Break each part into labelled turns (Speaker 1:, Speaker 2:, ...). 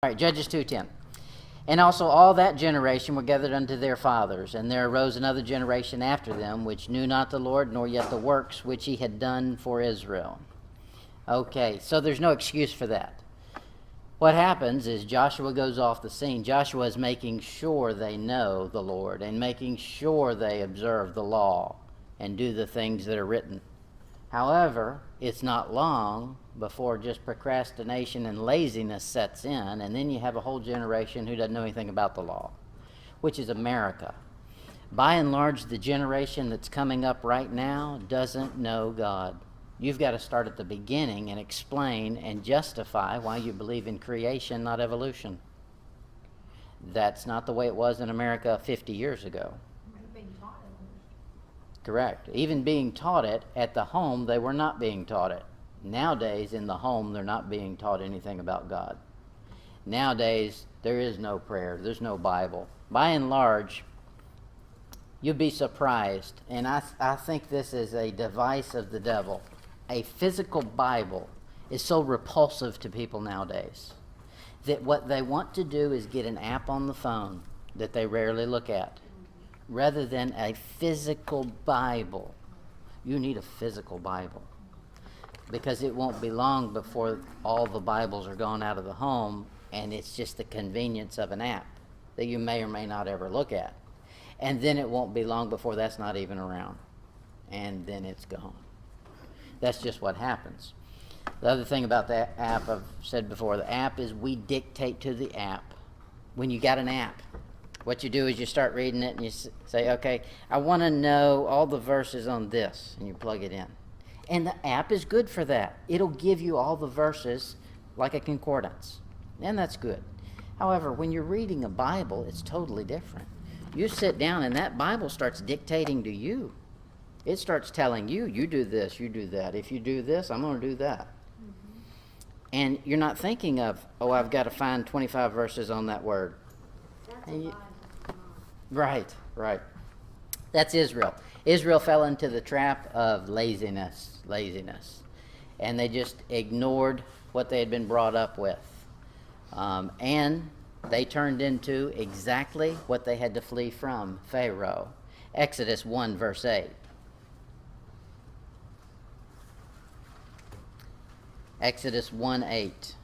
Speaker 1: All right, Judges 2:10. And also all that generation were gathered unto their fathers, and there arose another generation after them, which knew not the Lord, nor yet the works which he had done for Israel. Okay, so there's no excuse for that. What happens is Joshua goes off the scene. Joshua is making sure they know the Lord and making sure they observe the law and do the things that are written. However, it's not long before just procrastination and laziness sets in, and then you have a whole generation who doesn't know anything about the law, which is America. By and large, the generation that's coming up right now doesn't know God. You've got to start at the beginning and explain and justify why you believe in creation, not evolution. That's not the way it was in America 50 years ago. Correct. Even being taught it at the home, they were not being taught it. Nowadays, in the home, they're not being taught anything about God. Nowadays, there is no prayer. There's no Bible. By and large, you'll be surprised, and I think this is a device of the devil. A physical Bible is so repulsive to people nowadays that what they want to do is get an app on the phone that they rarely look at. Rather than a physical Bible. You need a physical Bible, because it won't be long before all the Bibles are gone out of the home, and it's just the convenience of an app that you may or may not ever look at. And then it won't be long before that's not even around, and then it's gone. That's just what happens. The other thing about that app, I've said before, the app is we dictate to the app. When you got an app, what you do is you start reading it and you say, okay, I want to know all the verses on this, and you plug it in. And the app is good for that. It'll give you all the verses like a concordance, and that's good. However, when you're reading a Bible, it's totally different. You sit down and that Bible starts dictating to you. It starts telling you, you do this, you do that. If you do this, I'm going to do that. Mm-hmm. And you're not thinking of, oh, I've got to find 25 verses on that word. Right. That's Israel. Israel fell into the trap of laziness. And they just ignored what they had been brought up with. And they turned into exactly what they had to flee from, Pharaoh. Exodus 1, verse 8. Exodus 1:8.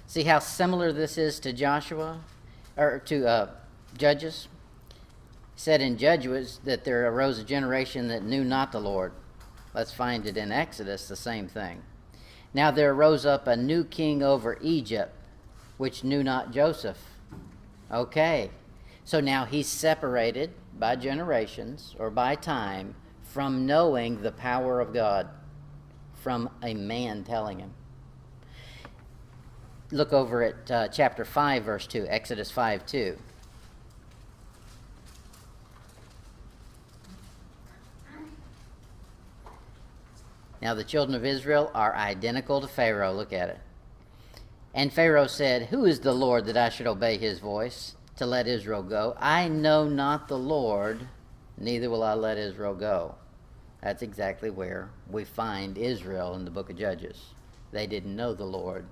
Speaker 1: See how similar this is to Joshua, or to Judges? It said in Judges that there arose a generation that knew not the Lord. Let's find it in Exodus, the same thing. Now there arose up a new king over Egypt, which knew not Joseph. Okay, so now he's separated by generations or by time from knowing the power of God, from a man telling him. Look over at chapter 5, verse 2, Exodus 5:2. Now the children of Israel are identical to Pharaoh. Look at it. And Pharaoh said, who is the Lord that I should obey his voice to let Israel go? I know not the Lord, neither will I let Israel go. That's exactly where we find Israel in the book of Judges. They didn't know the Lord.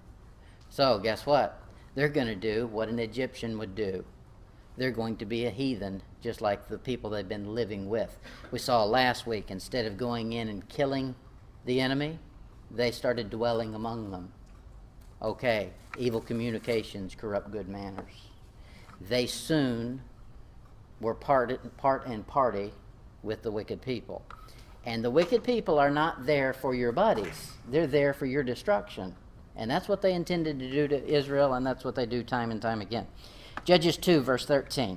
Speaker 1: So guess what? They're going to do what an Egyptian would do. They're going to be a heathen, just like the people they've been living with. We saw last week, instead of going in and killing the enemy, they started dwelling among them. Okay, evil communications corrupt good manners. They soon were part and party with the wicked people. And the wicked people are not there for your buddies. They're there for your destruction. And that's what they intended to do to Israel, and that's what they do time and time again. Judges 2, verse 13.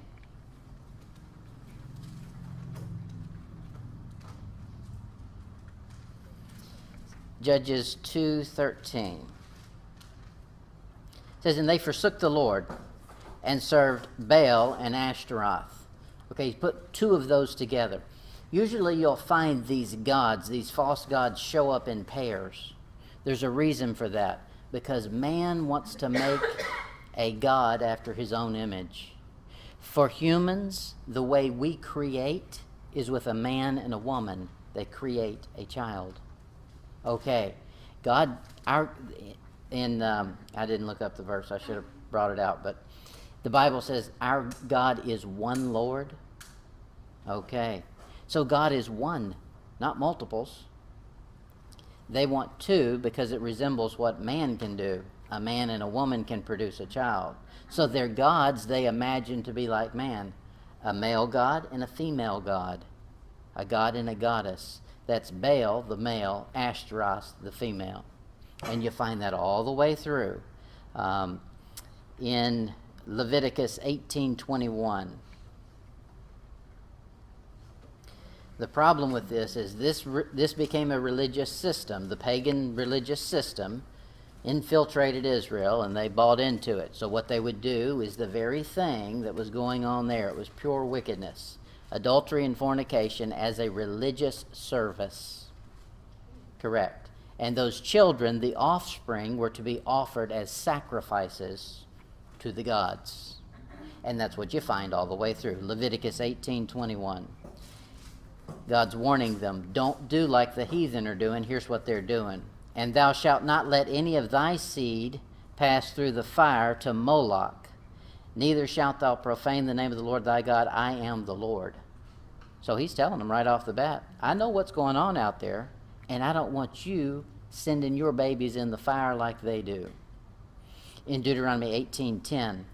Speaker 1: Judges 2:13. It says, and they forsook the Lord and served Baal and Ashtaroth. Okay, he put two of those together. Usually you'll find these gods, these false gods, show up in pairs. There's a reason for that, because man wants to make a god after his own image. For humans, the way we create is with a man and a woman. They create a child. Okay, God, I didn't look up the verse. I should have brought it out, but the Bible says our God is one Lord. Okay. So God is one, not multiples. They want two because it resembles what man can do. A man and a woman can produce a child. So their gods they imagine to be like man. A male god and a female god. A god and a goddess. That's Baal, the male, Ashtaroth, the female. And you find that all the way through. In Leviticus 18:21. The problem with this is this became a religious system. The pagan religious system infiltrated Israel, and they bought into it. So what they would do is the very thing that was going on there. It was pure wickedness. Adultery and fornication as a religious service. Correct. And those children, the offspring, were to be offered as sacrifices to the gods. And that's what you find all the way through. Leviticus 18:21. God's warning them, don't do like the heathen are doing. Here's what they're doing. And thou shalt not let any of thy seed pass through the fire to Moloch, neither shalt thou profane the name of the Lord thy God. I am the Lord. So he's telling them right off the bat, I know what's going on out there, and I don't want you sending your babies in the fire like they do. In Deuteronomy 18:10,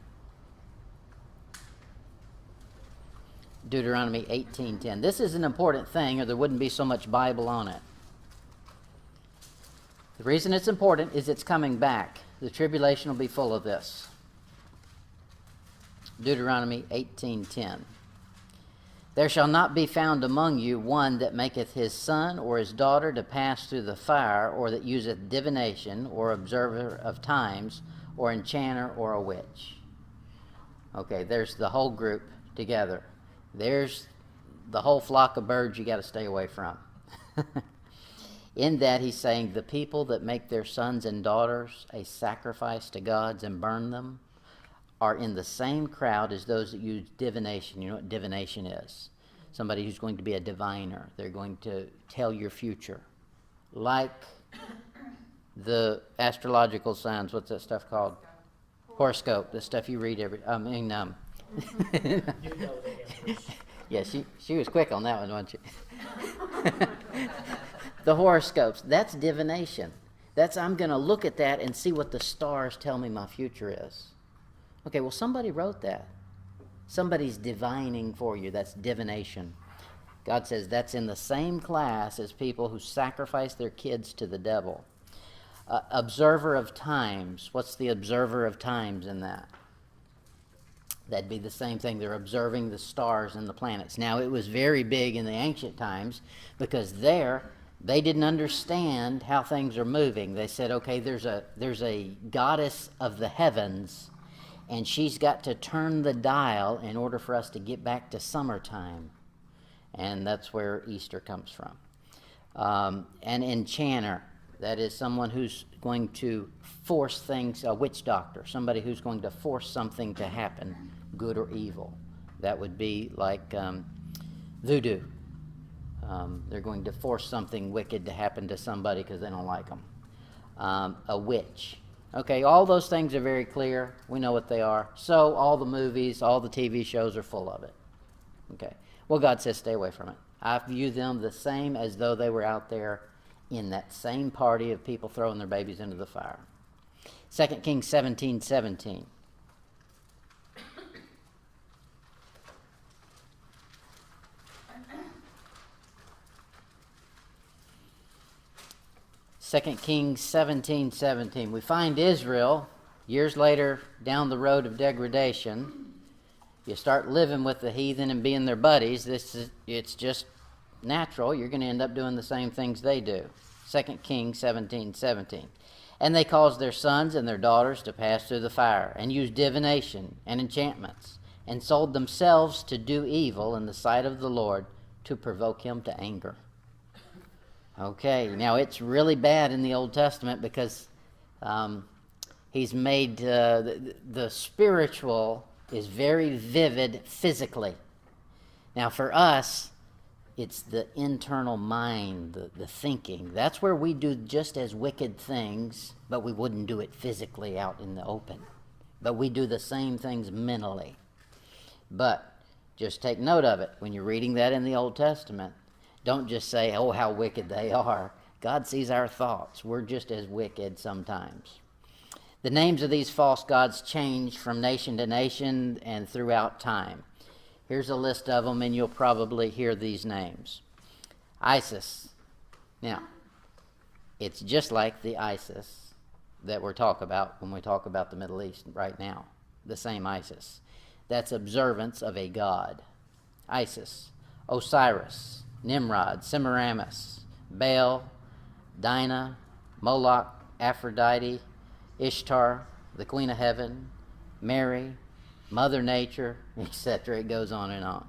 Speaker 1: Deuteronomy 18:10. This is an important thing, or there wouldn't be so much Bible on it. The reason it's important is it's coming back. The tribulation will be full of this. Deuteronomy 18:10. There shall not be found among you one that maketh his son or his daughter to pass through the fire, or that useth divination, or observer of times, or enchanter, or a witch. Okay, there's the whole group together. There's the whole flock of birds you got to stay away from. In that he's saying the people that make their sons and daughters a sacrifice to gods and burn them are in the same crowd as those that use divination. You know what divination is? Somebody who's going to be a diviner. They're going to tell your future. Like the astrological signs. What's that stuff called? Horoscope. The stuff you read every... Yeah, she was quick on that one, wasn't she? The horoscopes, that's divination. That's I'm going to look at that and see what the stars tell me my future is. Okay, well, somebody wrote that. Somebody's divining for you. That's divination. God says that's in the same class as people who sacrifice their kids to the devil. Observer of times. What's the observer of times in that? That'd be the same thing. They're observing the stars and the planets. Now, it was very big in the ancient times because they didn't understand how things are moving. They said, okay, there's a goddess of the heavens, and she's got to turn the dial in order for us to get back to summertime. And that's where Easter comes from. An enchanter, that is someone who's going to force things, a witch doctor, somebody who's going to force something to happen, good or evil. That would be like voodoo. They're going to force something wicked to happen to somebody because they don't like them. A witch. Okay, all those things are very clear. We know what they are. So all the movies, all the TV shows are full of it. Okay. Well, God says stay away from it. I view them the same as though they were out there in that same party of people throwing their babies into the fire. 2 Kings 17:17. 2 Kings 17:17. We find Israel, years later, down the road of degradation. You start living with the heathen and being their buddies. It's just natural. You're going to end up doing the same things they do. 2 Kings 17:17. And they caused their sons and their daughters to pass through the fire, and used divination and enchantments, and sold themselves to do evil in the sight of the Lord, to provoke him to anger. Okay, now it's really bad in the Old Testament because he's made the spiritual is very vivid physically. Now for us, it's the internal mind, the thinking. That's where we do just as wicked things, but we wouldn't do it physically out in the open. But we do the same things mentally. But just take note of it. When you're reading that in the Old Testament, don't just say, oh, how wicked they are. God sees our thoughts. We're just as wicked sometimes. The names of these false gods change from nation to nation and throughout time. Here's a list of them, and you'll probably hear these names. ISIS. Now, it's just like the ISIS that we're talking about when we talk about the Middle East right now. The same ISIS. That's observance of a god. Isis, Osiris, Nimrod, Semiramis, Baal, Dinah, Moloch, Aphrodite, Ishtar, the Queen of Heaven, Mary, Mother Nature, etc. It goes on and on.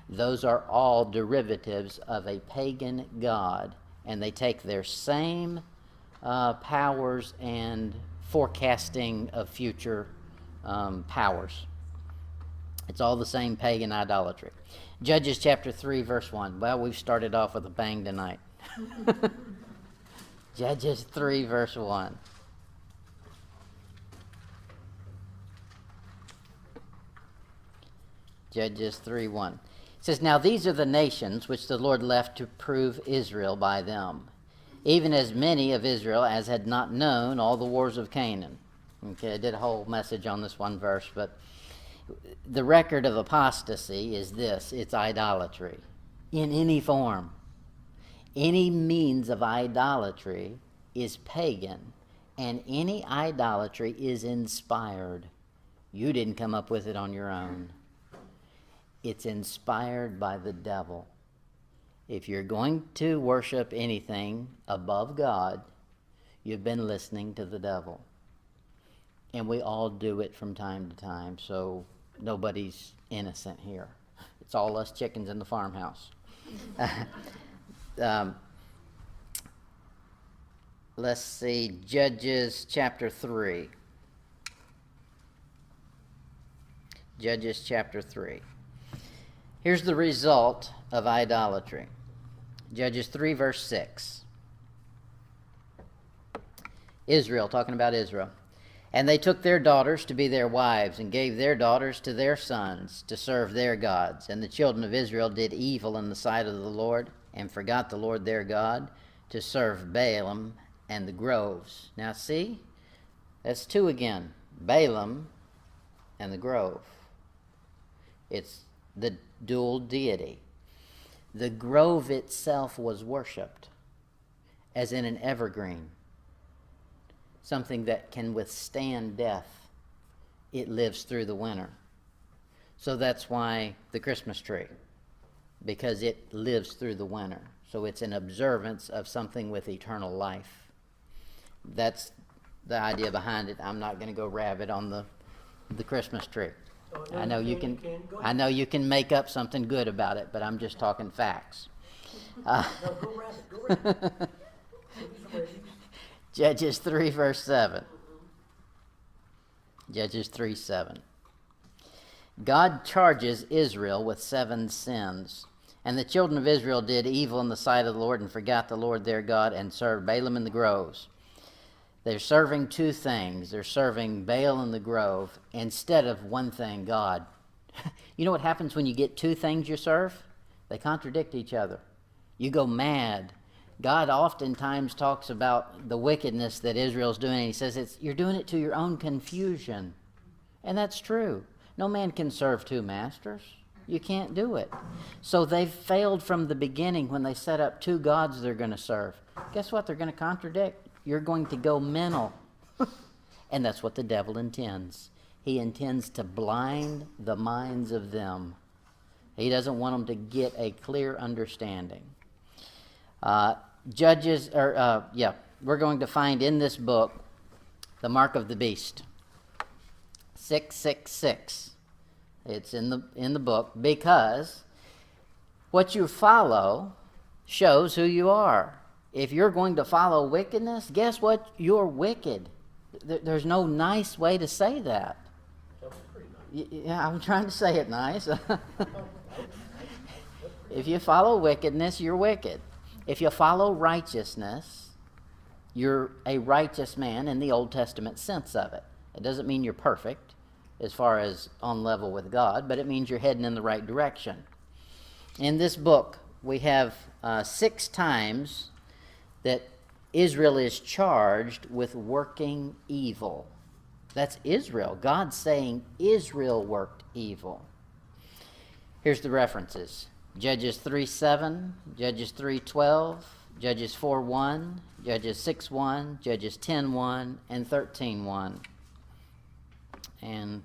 Speaker 1: Those are all derivatives of a pagan god, and they take their same powers and forecasting of future powers. It's all the same pagan idolatry. Judges chapter 3, verse 1. Well, we've started off with a bang tonight. Judges 3, verse 1. Judges 3:1. It says, now these are the nations which the Lord left to prove Israel by them, even as many of Israel as had not known all the wars of Canaan. Okay, I did a whole message on this one verse, but the record of apostasy is this: it's idolatry in any form. Any means of idolatry is pagan, and any idolatry is inspired. You didn't come up with it on your own. It's inspired by the devil. If you're going to worship anything above God, you've been listening to the devil. And we all do it from time to time, so nobody's innocent here. It's all us chickens in the farmhouse. Let's see, Judges chapter 3. Judges chapter 3. Here's the result of idolatry. Judges 3, verse 6. Israel, talking about Israel. And they took their daughters to be their wives, and gave their daughters to their sons to serve their gods. And the children of Israel did evil in the sight of the Lord, and forgot the Lord their God, to serve Balaam and the groves. Now see, that's two again. Balaam and the grove. It's the dual deity. The grove itself was worshipped, as in an evergreen. Something that can withstand death. It lives through the winter. So that's why the Christmas tree, because it lives through the winter. So it's an observance of something with eternal life. That's the idea behind it. I'm not going to go rabbit on the Christmas tree. I know you can make up something good about it, but I'm just talking facts.
Speaker 2: No, go rabbit.
Speaker 1: Judges 3, verse 7. Judges 3, 7. God charges Israel with 7 sins. And the children of Israel did evil in the sight of the Lord, and forgot the Lord their God, and served Balaam in the groves. They're serving two things. They're serving Baal in the grove instead of one thing, God. You know what happens when you get two things you serve? They contradict each other. You go mad. God oftentimes talks about the wickedness that Israel's doing, and he says you're doing it to your own confusion. And that's true. No man can serve two masters. You can't do it. So they've failed from the beginning when they set up two gods they're going to serve. Guess what? They're going to contradict. You're going to go mental. And that's what the devil intends. He intends to blind the minds of them. He doesn't want them to get a clear understanding. We're going to find in this book the mark of the beast. 666. It's in the book, because what you follow shows who you are. If you're going to follow wickedness, guess what? You're wicked. There's no nice way to say that.
Speaker 2: That was pretty nice.
Speaker 1: Yeah, I'm trying to say it nice. If you follow wickedness, you're wicked. If you follow righteousness, you're a righteous man in the Old Testament sense of it. It doesn't mean you're perfect as far as on level with God, but it means you're heading in the right direction. In this book, we have 6 times that Israel is charged with working evil. That's Israel. God's saying Israel worked evil. Here's the references. Judges 3:7, Judges 3:12, Judges 4:1, Judges 6:1, Judges 10:1, and 13:1. And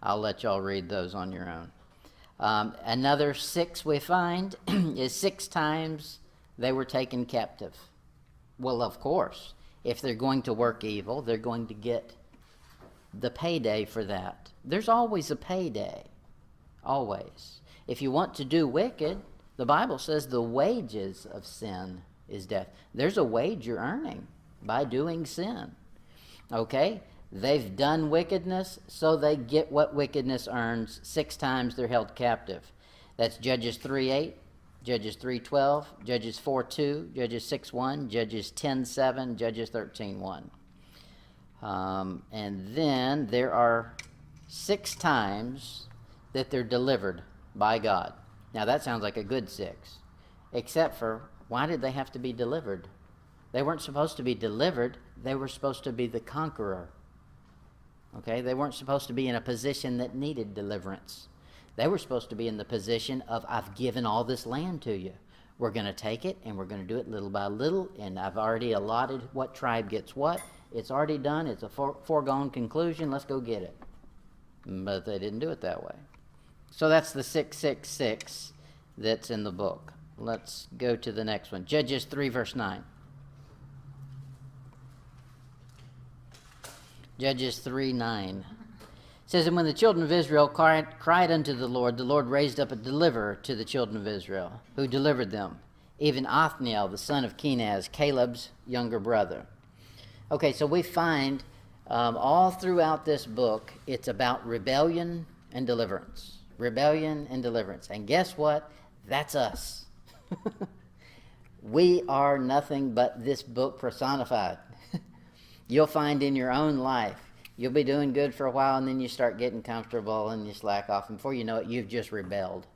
Speaker 1: I'll let y'all read those on your own. Another 6 we find is 6 times they were taken captive. Well, of course, if they're going to work evil, they're going to get the payday for that. There's always a payday. Always. If you want to do wicked, the Bible says the wages of sin is death. There's a wage you're earning by doing sin. Okay? They've done wickedness, so they get what wickedness earns. 6 times they're held captive. That's Judges 3:8, Judges 3:12, Judges 4:2, Judges 6:1, Judges 10:7, Judges 13:1. And then there are 6 times that they're delivered by God. Now that sounds like a good 6, except for why did they have to be delivered? They weren't supposed to be delivered. They were supposed to be the conqueror. Okay, they weren't supposed to be in a position that needed deliverance. They were supposed to be in the position of, I've given all this land to you. We're going to take it, and we're going to do it little by little, and I've already allotted what tribe gets what. It's already done. It's a foregone conclusion. Let's go get it. But they didn't do it that way. So that's the 666 that's in the book. Let's go to the next one. Judges 3, verse 9. Judges 3:9 says, and when the children of Israel cried unto the Lord raised up a deliverer to the children of Israel, who delivered them, even Othniel, the son of Kenaz, Caleb's younger brother. Okay, so we find all throughout this book, it's about rebellion and deliverance. Rebellion and deliverance. And guess what? That's us. We are nothing but this book personified. You'll find in your own life, you'll be doing good for a while, and then you start getting comfortable and you slack off, and before you know it, you've just rebelled.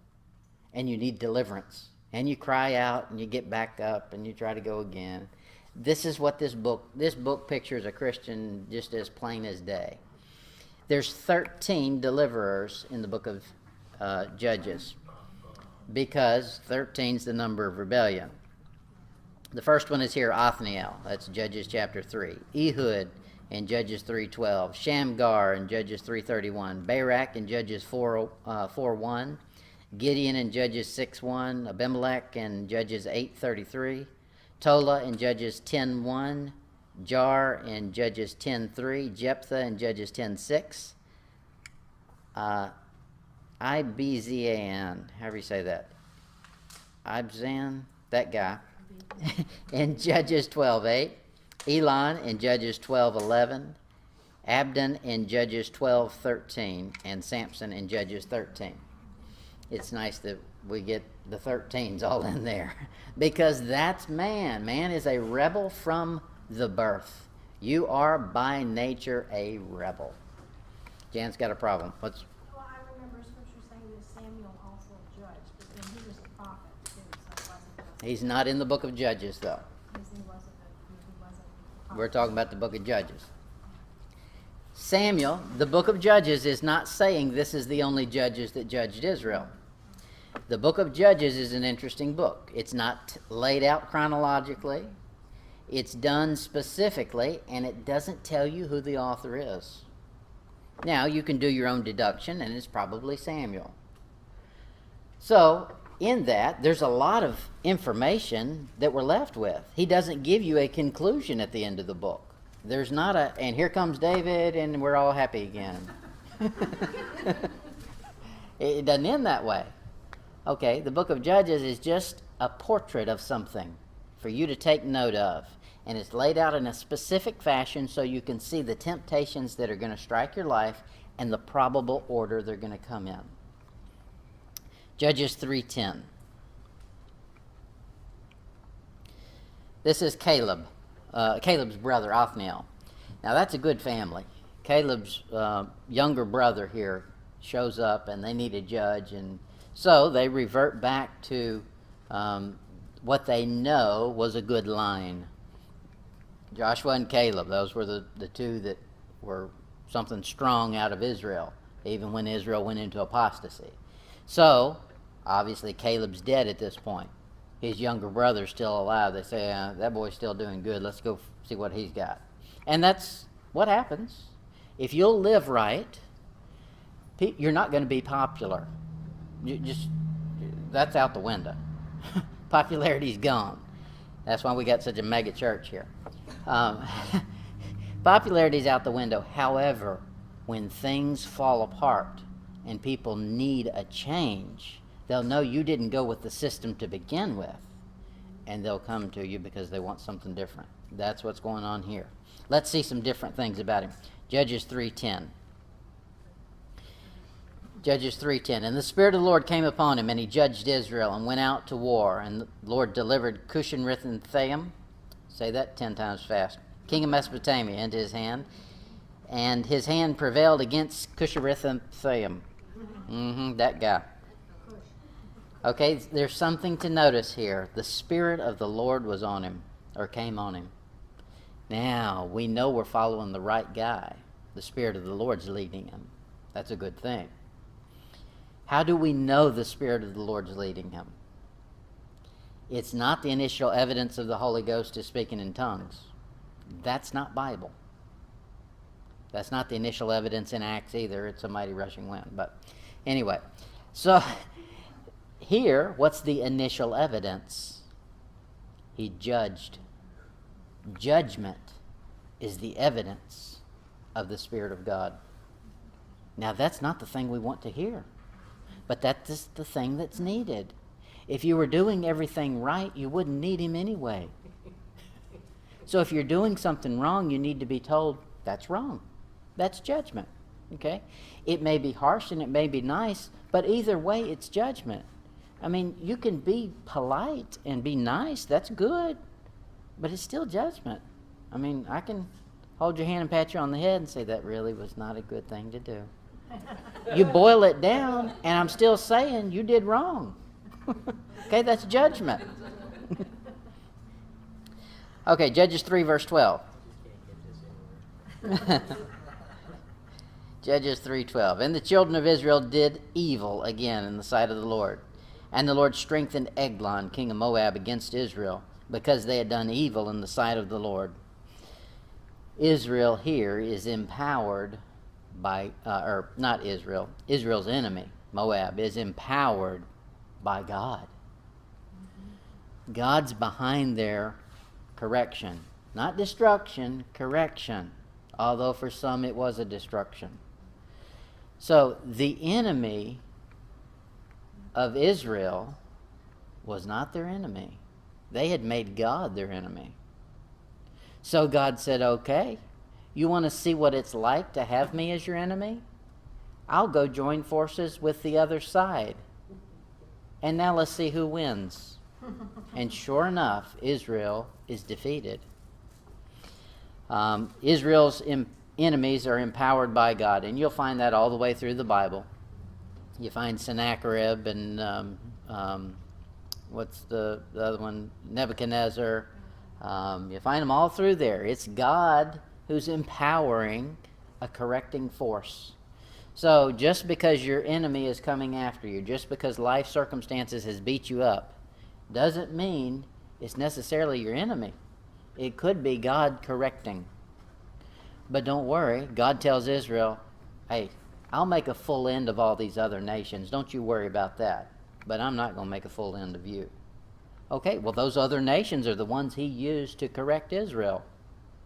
Speaker 1: And you need deliverance. And you cry out, and you get back up, and you try to go again. This is what this book pictures a Christian just as plain as day. There's 13 deliverers in the book of Judges, because 13 is the number of rebellion. The first one is here, Othniel. That's Judges chapter 3. Ehud in Judges 3:12. Shamgar in Judges 3:31. Barak in Judges 4:1. Gideon in Judges 6:1. Abimelech in Judges 8:33. Tola in Judges 10:1. Jar in Judges 10:3. Jephthah in Judges 10:6. Ibzan, however you say that. Ibzan, that guy. In Judges 12:8, Elon in Judges 12:11, Abdon in Judges 12:13, and Samson in Judges 13. It's nice that we get the 13s all in there, because that's man. Man is a rebel from the birth. You are by nature a rebel. Jan's got a problem.
Speaker 3: Well, I remember Scripture saying that Samuel also judged, but then he was a prophet too, so it wasn't.
Speaker 1: He's not in the book of Judges, though.
Speaker 3: He wasn't.
Speaker 1: We're talking about the book of Judges. Samuel, the book of Judges, is not saying this is the only judges that judged Israel. The book of Judges is an interesting book. It's not laid out chronologically. It's done specifically, and it doesn't tell you who the author is. Now, you can do your own deduction, and it's probably Samuel. So, in that, there's a lot of information that we're left with. He doesn't give you a conclusion at the end of the book. There's not a, and here comes David, and we're all happy again. It doesn't end that way. Okay, the book of Judges is just a portrait of something for you to take note of. And it's laid out in a specific fashion so you can see the temptations that are going to strike your life and the probable order they're going to come in. Judges 3:10. This is Caleb's brother, Othniel. Now, that's a good family. Caleb's younger brother here shows up, and they need a judge, and so they revert back to what they know was a good line. Joshua and Caleb, those were the two that were something strong out of Israel, even when Israel went into apostasy. So, obviously, Caleb's dead at this point. His younger brother's still alive. They say, that boy's still doing good. Let's go see what he's got. And that's what happens. If you'll live right, you're not going to be popular. That's out the window. Popularity's gone. That's why we got such a mega church here. Popularity's out the window. However, when things fall apart and people need a change, they'll know you didn't go with the system to begin with, and they'll come to you because they want something different. That's what's going on here. Let's see some different things about him. Judges 3:10. Judges 3:10. And the Spirit of the Lord came upon him, and he judged Israel and went out to war. And the Lord delivered Cushionrithathaim, say that 10 times fast, king of Mesopotamia, into his hand. And his hand prevailed against Cushionrithathaim. That guy. Okay, there's something to notice here. The Spirit of the Lord was on him, or came on him. Now, we know we're following the right guy. The Spirit of the Lord's leading him. That's a good thing. How do we know the Spirit of the Lord's leading him? It's not the initial evidence of the Holy Ghost is speaking in tongues. That's not Bible. That's not the initial evidence in Acts either. It's a mighty rushing wind. But anyway, so here, what's the initial evidence? He judged. Judgment is the evidence of the Spirit of God. Now, that's not the thing we want to hear, but that's the thing that's needed. If you were doing everything right, you wouldn't need him anyway. So if you're doing something wrong, you need to be told, that's wrong. That's judgment. Okay? It may be harsh and it may be nice, but either way, it's judgment. I mean, you can be polite and be nice. That's good. But it's still judgment. I mean, I can hold your hand and pat you on the head and say, that really was not a good thing to do. You boil it down, and I'm still saying you did wrong. Okay, that's judgment. Okay, Judges 3, verse 12. Judges 3:12. And the children of Israel did evil again in the sight of the Lord. And the Lord strengthened Eglon, king of Moab, against Israel, because they had done evil in the sight of the Lord. Israel here is empowered by, or not Israel, Israel's enemy, Moab, is empowered by God. God's behind their correction. Not destruction, correction. Although for some it was a destruction. So the enemy of Israel was not their enemy. They had made God their enemy. So God said, okay, you want to see what it's like to have me as your enemy? I'll go join forces with the other side. And now let's see who wins. And sure enough, Israel is defeated. Israel's enemies are empowered by God, and you'll find that all the way through the Bible. You find Sennacherib and what's the other one? Nebuchadnezzar. You find them all through there. It's God who's empowering a correcting force. So just because your enemy is coming after you, just because life circumstances has beat you up, doesn't mean it's necessarily your enemy. It could be God correcting. But don't worry, God tells Israel, hey, I'll make a full end of all these other nations. Don't you worry about that. But I'm not going to make a full end of you. Okay, well, those other nations are the ones he used to correct Israel.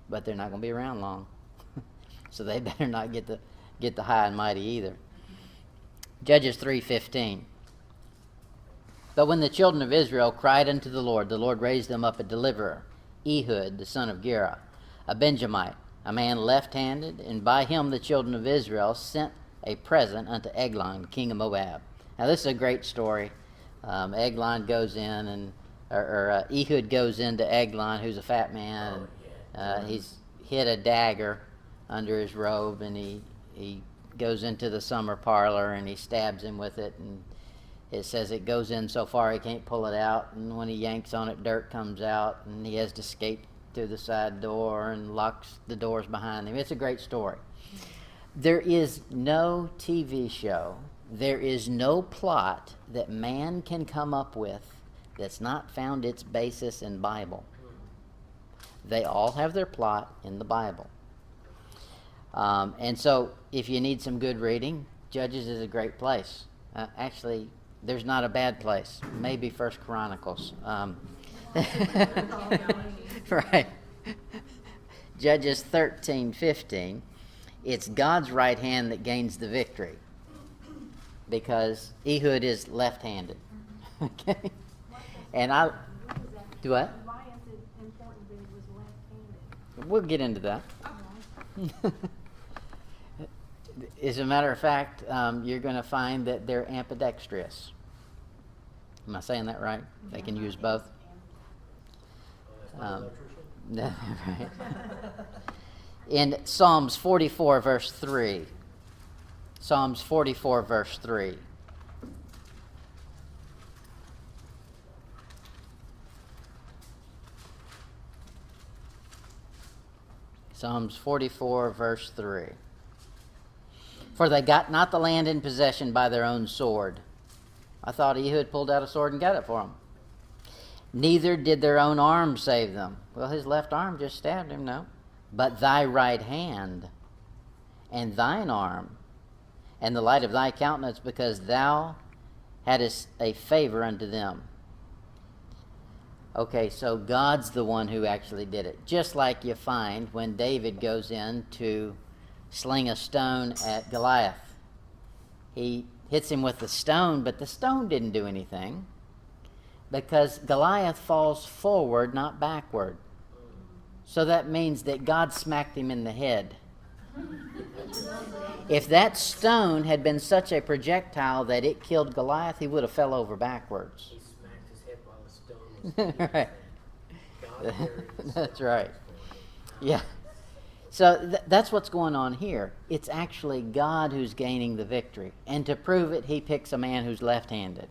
Speaker 1: But they're not going to be around long. So they better not get the high and mighty either. Judges 3:15. But when the children of Israel cried unto the Lord raised them up a deliverer, Ehud, the son of Gera, a Benjamite, a man left-handed, and by him the children of Israel sent a present unto Eglon, king of Moab. Now this is a great story. Eglon goes in, and Ehud goes into Eglon, who's a fat man, and he's hit a dagger under his robe, and he goes into the summer parlor and he stabs him with it, and it says it goes in so far he can't pull it out, and when he yanks on it, dirt comes out, and he has to escape through the side door and locks the doors behind him. It's a great story. There is no TV show, there is no plot that man can come up with that's not found its basis in Bible. They all have their plot in the Bible. And so if you need some good reading, Judges is a great place. Actually, there's not a bad place. Maybe First Chronicles. Right. Judges 13:15. It's God's right hand that gains the victory, because Ehud is left-handed. Okay? And I do what?
Speaker 3: Why is it important that it was left-handed?
Speaker 1: We'll get into that. As a matter of fact, you're going to find that they're ambidextrous. Am I saying that right? They can use both. No, right. In Psalms 44, verse 3. Psalms 44, verse 3. Psalms 44, verse 3. For they got not the land in possession by their own sword. I thought Ehud pulled out a sword and got it for them. Neither did their own arm save them. Well, his left arm just stabbed him, no. But thy right hand and thine arm and the light of thy countenance, because thou hadst a favor unto them. Okay, so God's the one who actually did it. Just like you find when David goes in to sling a stone at Goliath. He hits him with the stone, but the stone didn't do anything, because Goliath falls forward, not backward. So that means that God smacked him in the head. If that stone had been such a projectile that it killed Goliath, he would have fell over backwards.
Speaker 2: He smacked his head while the stone was
Speaker 1: Right.
Speaker 2: God carries.
Speaker 1: That's right. Yeah. So that's what's going on here. It's actually God who's gaining the victory. And to prove it, he picks a man who's left-handed.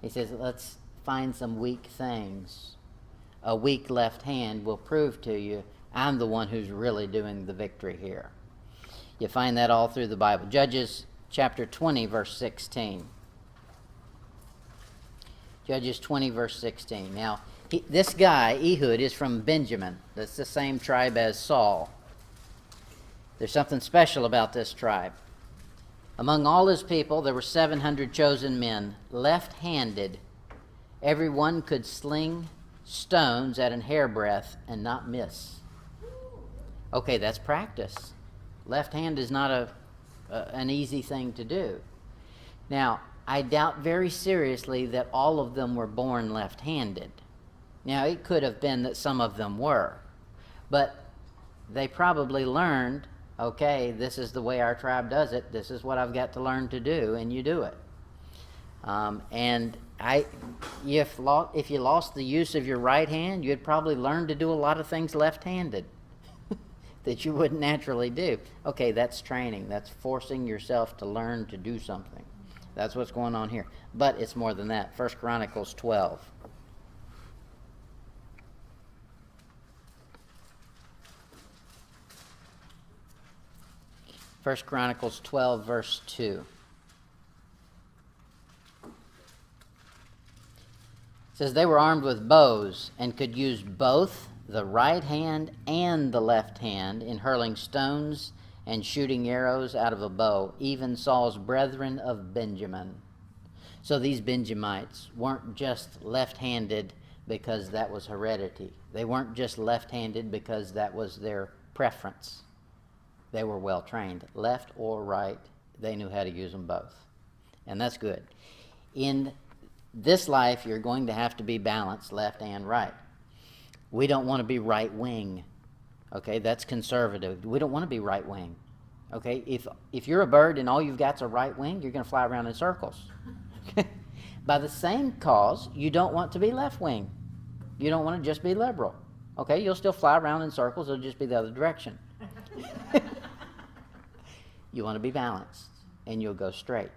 Speaker 1: He says, let's find some weak things. A weak left hand will prove to you I'm the one who's really doing the victory here. You find that all through the Bible. Judges chapter 20, verse 16. Judges 20, verse 16. Now, this guy, Ehud, is from Benjamin. That's the same tribe as Saul. There's something special about this tribe. Among all his people, there were 700 chosen men, left-handed. Every one could sling stones at an hairbreadth and not miss. Okay, that's practice. Left hand is not an easy thing to do. Now, I doubt very seriously that all of them were born left-handed. Now, it could have been that some of them were, but they probably learned, okay, this is the way our tribe does it, this is what I've got to learn to do, and you do it. If you lost the use of your right hand, you'd probably learn to do a lot of things left-handed that you wouldn't naturally do. Okay, that's training. That's forcing yourself to learn to do something. That's what's going on here. But it's more than that. 1 Chronicles 12. 1 Chronicles 12, verse 2. It says, they were armed with bows and could use both the right hand and the left hand in hurling stones and shooting arrows out of a bow, even Saul's brethren of Benjamin. So these Benjamites weren't just left-handed because that was heredity. They weren't just left-handed because that was their preference. They were well-trained. Left or right, they knew how to use them both. And that's good. In this life, you're going to have to be balanced, left and right. We don't want to be right wing. Okay, that's conservative. We don't want to be right wing. Okay, if you're a bird and all you've got's a right wing, you're going to fly around in circles. By the same cause, you don't want to be left wing. You don't want to just be liberal. Okay, you'll still fly around in circles. It'll just be the other direction. You want to be balanced, and you'll go straight.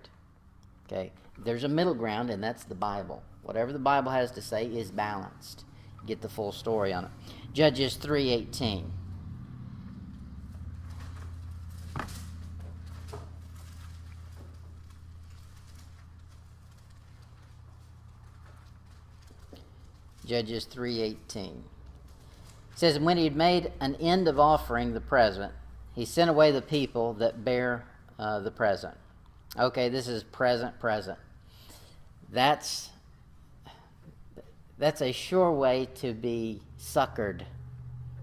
Speaker 1: Okay? There's a middle ground, and that's the Bible. Whatever the Bible has to say is balanced. Get the full story on it. Judges 3:18. Judges 3:18. It says, and when he had made an end of offering the present, he sent away the people that bear the present. Okay, this is present. That's a sure way to be suckered,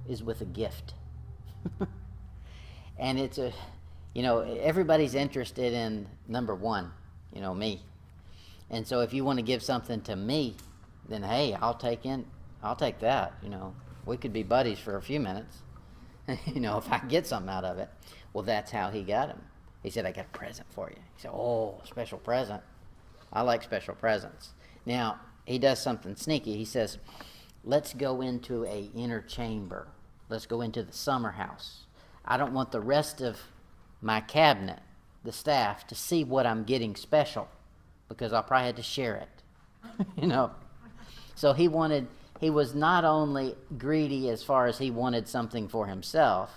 Speaker 1: is with a gift. And it's everybody's interested in number one, me. And so if you want to give something to me, then hey, I'll take that. We could be buddies for a few minutes. If I can get something out of it. Well, that's how he got him. He said, I got a present for you. He said, oh, special present. I like special presents. Now, he does something sneaky. He says, let's go into a inner chamber. Let's go into the summer house. I don't want the rest of my cabinet, the staff, to see what I'm getting special, because I'll probably have to share it. So he was not only greedy as far as he wanted something for himself,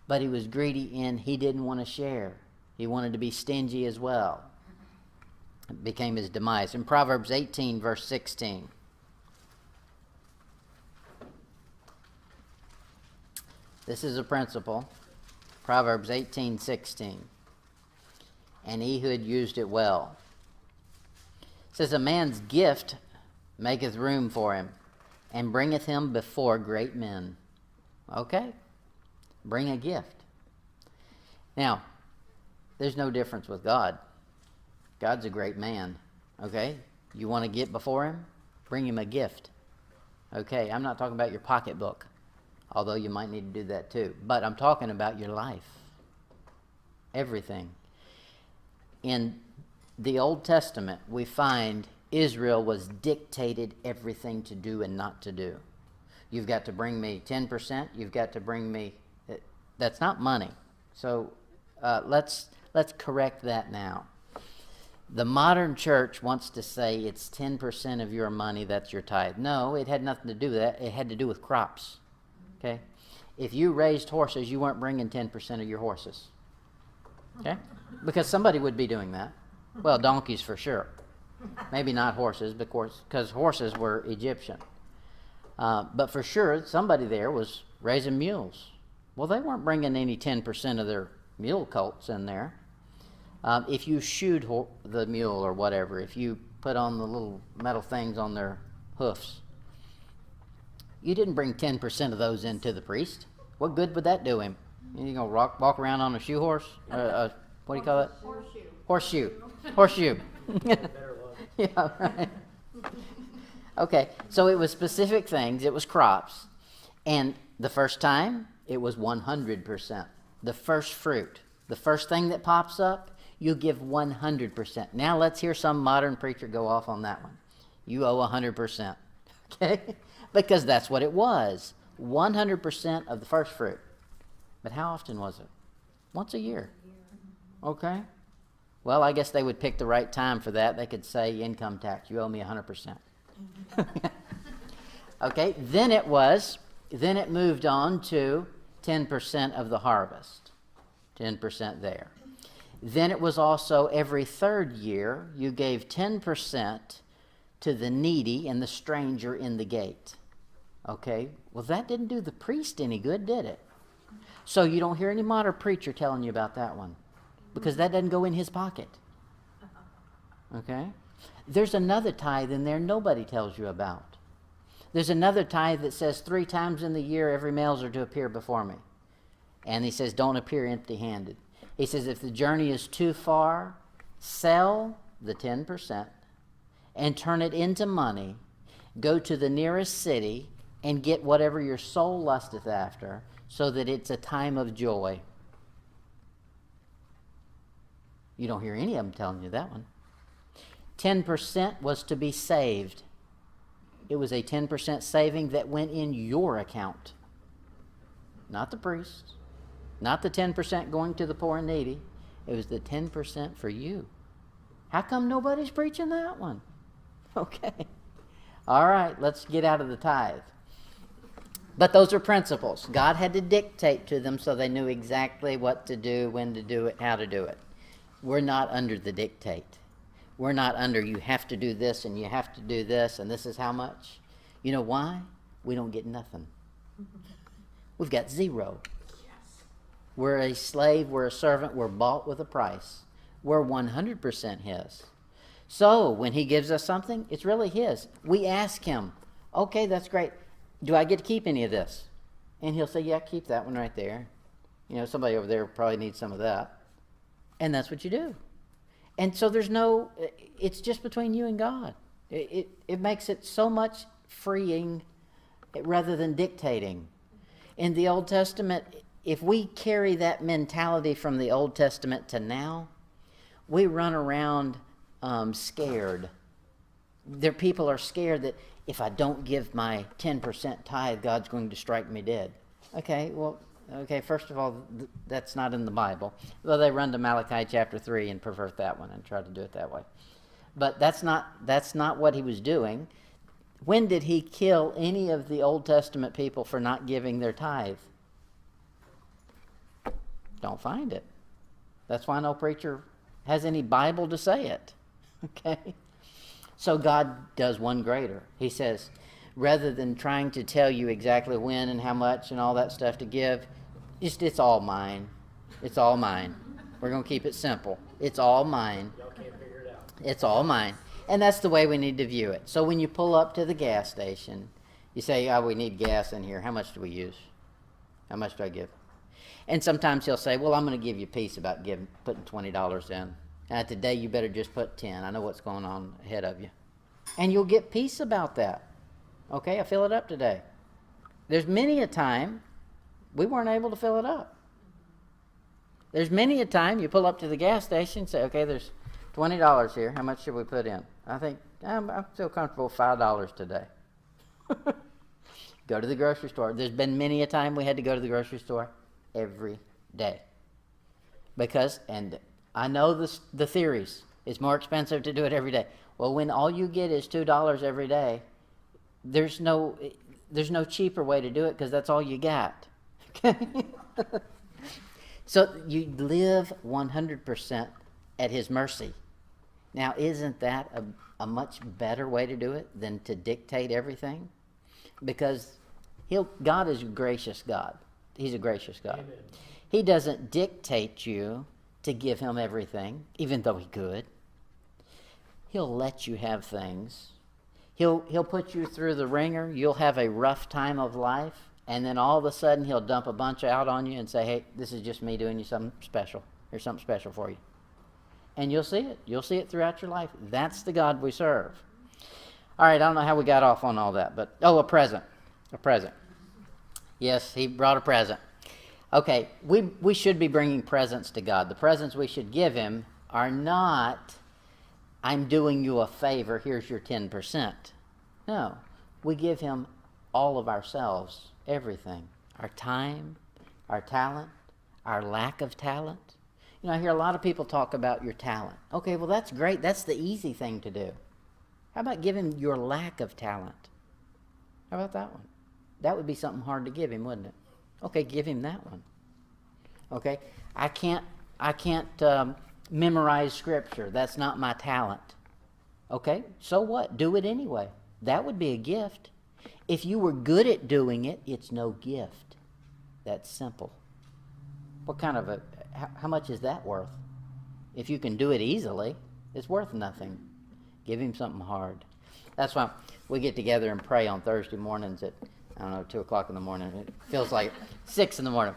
Speaker 1: but he was greedy in he didn't want to share. He wanted to be stingy as well. It became his demise. In Proverbs 18, verse 16. This is a principle. Proverbs 18:16. And Ehud used it well. It says, a man's gift maketh room for him, and bringeth him before great men. Okay? Bring a gift. Now, there's no difference with God. God's a great man. Okay? You want to get before him? Bring him a gift. Okay? I'm not talking about your pocketbook, although you might need to do that too. But I'm talking about your life. Everything. In the Old Testament, we find Israel was dictated everything to do and not to do. You've got to bring me 10%. You've got to bring me... That's not money. So let's correct that now. The modern church wants to say it's 10% of your money, that's your tithe. No, it had nothing to do with that. It had to do with crops. Okay? If you raised horses, you weren't bringing 10% of your horses. Okay? Because somebody would be doing that. Well, donkeys for sure. Maybe not horses, because horses were Egyptian. But for sure, somebody there was raising mules. Well, they weren't bringing any 10% of their mule colts in there. If you shoed the mule or whatever, if you put on the little metal things on their hoofs, you didn't bring 10% of those into the priest. What good would that do him? You gonna walk around on a shoe horse? What do you call it? Horseshoe.
Speaker 2: Better luck.
Speaker 1: Yeah, right. Okay, so it was specific things. It was crops. And the first time, it was 100%. The first fruit. The first thing that pops up, you give 100%. Now let's hear some modern preacher go off on that one. You owe 100%. Okay? Because that's what it was. 100% of the first fruit. But how often was it? Once a year. Okay? Well, I guess they would pick the right time for that. They could say income tax, you owe me 100%. Okay, then it moved on to 10% of the harvest. 10% there. Then it was also every third year you gave 10% to the needy and the stranger in the gate. Okay, well that didn't do the priest any good, did it? So you don't hear any modern preacher telling you about that one, because that doesn't go in his pocket. Okay? There's another tithe in there nobody tells you about. There's another tithe that says 3 times in the year every males are to appear before me. And he says don't appear empty-handed. He says if the journey is too far, sell the 10% and turn it into money. Go to the nearest city and get whatever your soul lusteth after, so that it's a time of joy. You don't hear any of them telling you that one. 10% was to be saved. It was a 10% saving that went in your account. Not the priest. Not the 10% going to the poor and needy. It was the 10% for you. How come nobody's preaching that one? Okay. All right, let's get out of the tithe. But those are principles. God had to dictate to them so they knew exactly what to do, when to do it, how to do it. We're not under the dictate. We're not under, you have to do this and you have to do this and this is how much. You know why? We don't get nothing. We've got zero. We're a slave, we're a servant, we're bought with a price. We're 100% His. So when He gives us something, it's really His. We ask Him, okay, that's great. Do I get to keep any of this? And He'll say, yeah, keep that one right there. You know, somebody over there probably needs some of that. And that's what you do. And so there's no, it's just between you and God. It makes it so much freeing rather than dictating. In the Old Testament, if we carry that mentality from the Old Testament to now, we run around scared. People are scared that if I don't give my 10% tithe, God's going to strike me dead. Okay, first of all, that's not in the Bible. Well, they run to Malachi chapter 3 and pervert that one and try to do it that way. But that's not what He was doing. When did He kill any of the Old Testament people for not giving their tithe? Don't find it. That's why no preacher has any Bible to say it. Okay? So God does one greater. He says, rather than trying to tell you exactly when and how much and all that stuff to give, it's all mine. It's all mine. We're going to keep it simple. It's all mine.
Speaker 2: Y'all can't figure it out.
Speaker 1: It's all mine. And that's the way we need to view it. So when you pull up to the gas station, you say, we need gas in here. How much do we use? How much do I give? And sometimes He'll say, well, I'm going to give you peace about putting $20 in. Today you better just put 10. I know what's going on ahead of you. And you'll get peace about that. Okay, I fill it up today. There's many a time we weren't able to fill it up. There's many a time you pull up to the gas station and say, okay, there's $20 here. How much should we put in? I think, I feel comfortable with $5 today. Go to the grocery store. There's been many a time we had to go to the grocery store every day. Because, and I know the theories. It's more expensive to do it every day. Well, when all you get is $2 every day, there's no cheaper way to do it because that's all you got. Okay? So you live 100% at His mercy. Now, isn't that a much better way to do it than to dictate everything? Because God is a gracious God. He's a gracious God.
Speaker 2: Amen.
Speaker 1: He doesn't dictate you to give Him everything, even though He could. He'll let you have things. He'll put you through the ringer. You'll have a rough time of life, and then all of a sudden He'll dump a bunch out on you and say, hey, this is just me doing you something special. Here's something special for you. And you'll see it. You'll see it throughout your life. That's the God we serve. All right, I don't know how we got off on all that, but, a present. A present. Yes, He brought a present. Okay, we should be bringing presents to God. The presents we should give Him are not, I'm doing you a favor, here's your 10%. No, we give Him all of ourselves, everything. Our time, our talent, our lack of talent. You know, I hear a lot of people talk about your talent. Okay, well, that's great. That's the easy thing to do. How about giving your lack of talent? How about that one? That would be something hard to give Him, wouldn't it? Okay, give Him that one. Okay, I can't memorize Scripture. That's not my talent. Okay, so what? Do it anyway. That would be a gift. If you were good at doing it, it's no gift. That's simple. What kind of how much is that worth? If you can do it easily, it's worth nothing. Give Him something hard. That's why we get together and pray on Thursday mornings at, 2 o'clock in the morning. It feels like 6 in the morning.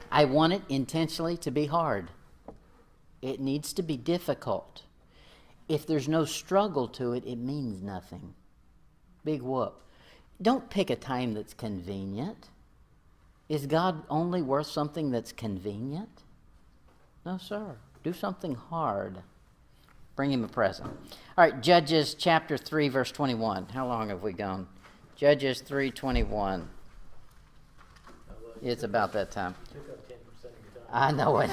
Speaker 1: I want it intentionally to be hard. It needs to be difficult. If there's no struggle to it, it means nothing. Big whoop. Don't pick a time that's convenient. Is God only worth something that's convenient? No, sir. Do something hard. Bring Him a present. All right, Judges chapter 3, verse 21. How long have we gone? Judges 3:21. It's about that time.
Speaker 2: Took up 10% of your time.
Speaker 1: I know it.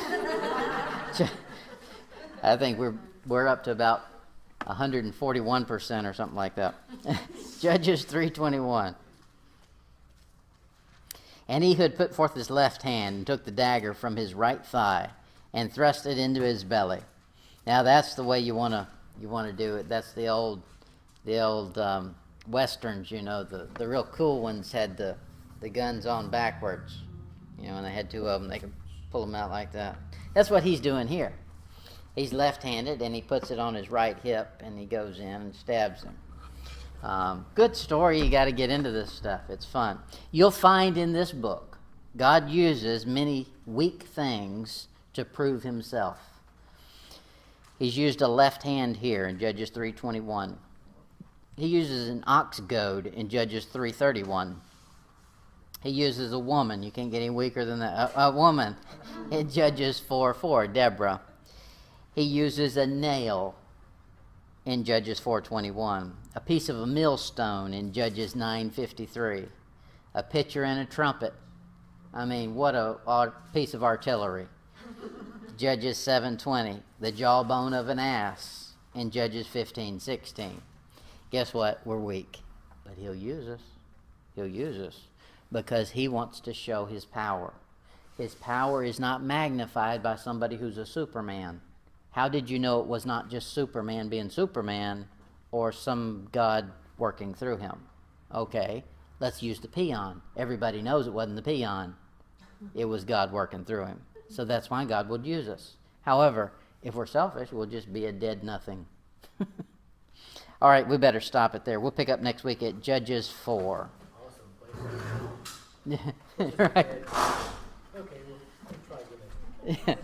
Speaker 1: I think we're up to about 141% or something like that. Judges 3:21. And Ehud put forth his left hand and took the dagger from his right thigh and thrust it into his belly. Now that's the way you want to do it. That's the old westerns. The real cool ones had the guns on backwards. And they had two of them. They could pull them out like that. That's what he's doing here. He's left-handed, and he puts it on his right hip, and he goes in and stabs him. Good story. You got to get into this stuff. It's fun. You'll find in this book, God uses many weak things to prove himself. He's used a left hand here in Judges 3:21. He uses an ox goad in Judges 3:31. He uses a woman. You can't get any weaker than that. A woman in Judges 4:4, Deborah. He uses a nail in Judges 4:21, a piece of a millstone in Judges 9:53, a pitcher and a trumpet. I mean, what a piece of artillery. Judges 7:20, the jawbone of an ass in Judges 15:16. Guess what? We're weak, but he'll use us. He'll use us because he wants to show his power. His power is not magnified by somebody who's a Superman. How did you know it was not just Superman being Superman or some God working through him? Okay, let's use the peon. Everybody knows it wasn't the peon. It was God working through him. So that's why God would use us. However, if we're selfish, we'll just be a dead nothing. All right, we better stop it there. We'll pick up next week at Judges 4.
Speaker 2: Awesome.
Speaker 1: Right.
Speaker 2: Okay, we'll try again next week.